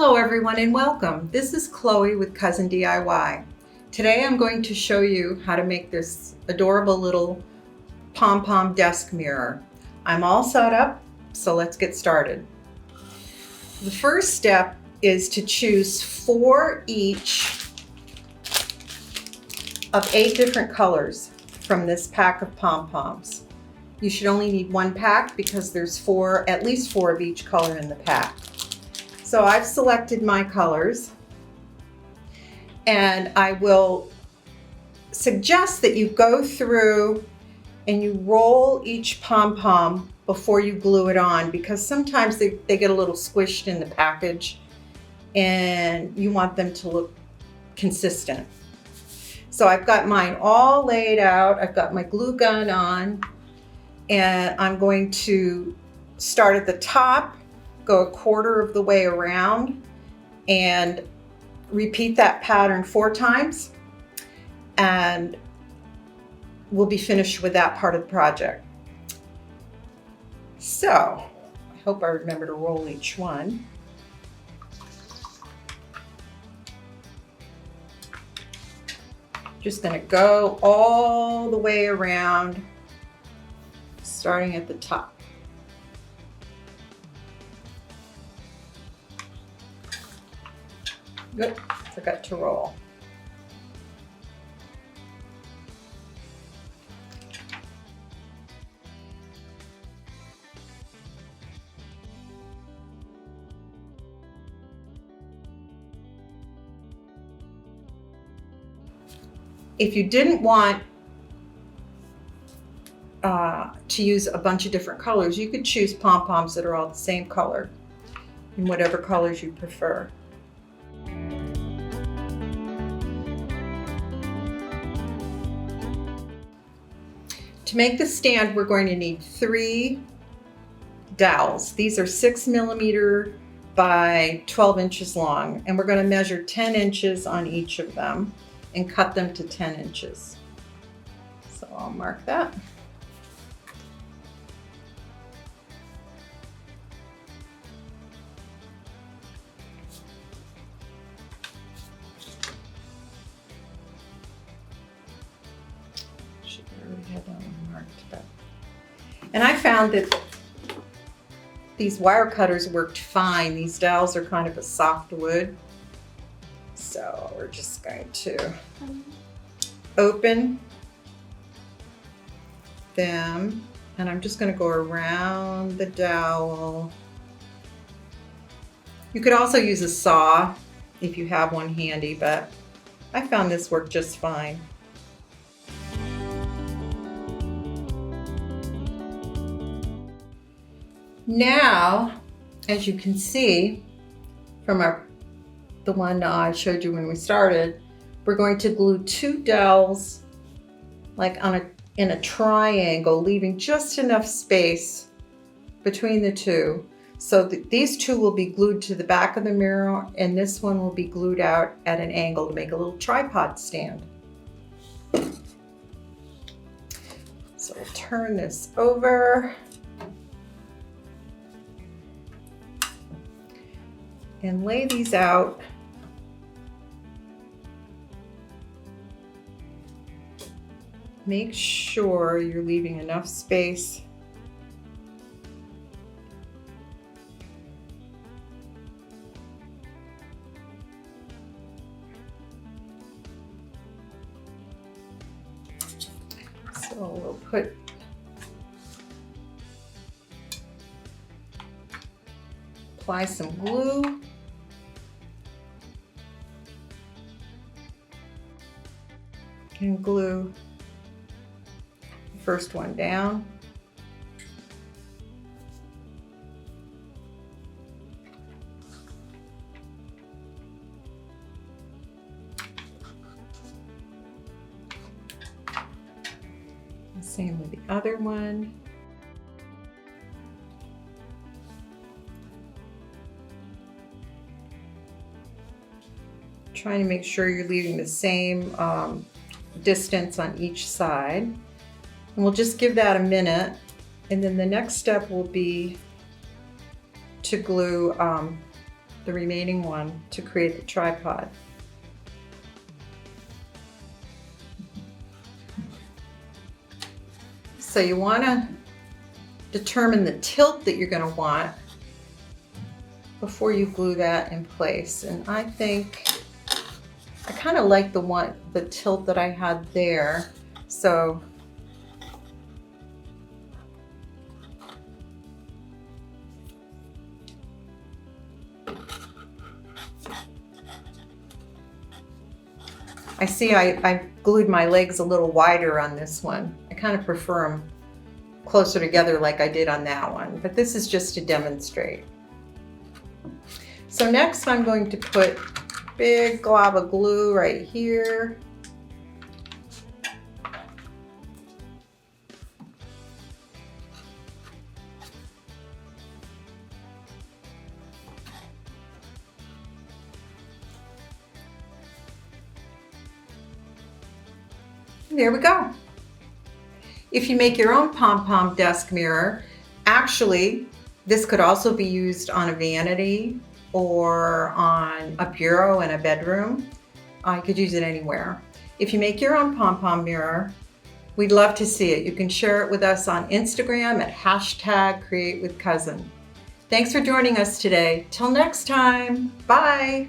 Hello everyone and welcome. This is Chloe with Cousin DIY. Today I'm going to show you how to make this adorable little pom-pom desk mirror. I'm all set up, so let's get started. The first step is to choose 4 each of 8 different colors from this pack of pom-poms. You should only need 1 pack because there's at least 4 of each color in the pack. So I've selected my colors, and I will suggest that you go through and you roll each pom-pom before you glue it on, because sometimes they get a little squished in the package and you want them to look consistent. So I've got mine all laid out. I've got my glue gun on, and I'm going to start at the top, go 1/4 of the way around, and repeat that pattern 4 times, and we'll be finished with that part of the project. So I hope I remember to roll each one. Just going to go all the way around, starting at the top. Good, forgot to roll. If you didn't want to use a bunch of different colors, you could choose pom-poms that are all the same color in whatever colors you prefer. To make the stand, we're going to need 3 dowels. These are 6mm by 12 inches long, and we're going to measure 10 inches on each of them and cut them to 10 inches. So I'll mark that. And I found that these wire cutters worked fine. These dowels are kind of a soft wood. So we're just going to open them, and I'm just going to go around the dowel. You could also use a saw if you have one handy, but I found this worked just fine. Now, as you can see from the one I showed you when we started, we're going to glue 2 dowels like in a triangle, leaving just enough space between the 2. So these 2 will be glued to the back of the mirror, and this one will be glued out at an angle to make a little tripod stand. So we'll turn this over and lay these out. Make sure you're leaving enough space so we'll apply some glue. And glue the first one down. And same with the other one. Trying to make sure you're leaving the same distance on each side. And we'll just give that a minute, and then the next step will be to glue the remaining one to create the tripod. So you want to determine the tilt that you're going to want before you glue that in place. And I think I kind of like the tilt that I had there. So I see I glued my legs a little wider on this one. I kind of prefer them closer together like I did on that one, but this is just to demonstrate. So next I'm going to put a big glob of glue right here. There we go. If you make your own pom-pom desk mirror, actually, this could also be used on a vanity or on a bureau in a bedroom. I could use it anywhere. If you make your own pom-pom mirror, we'd love to see it. You can share it with us on Instagram at #CreateWithCousin. Thanks for joining us today. Till next time, bye.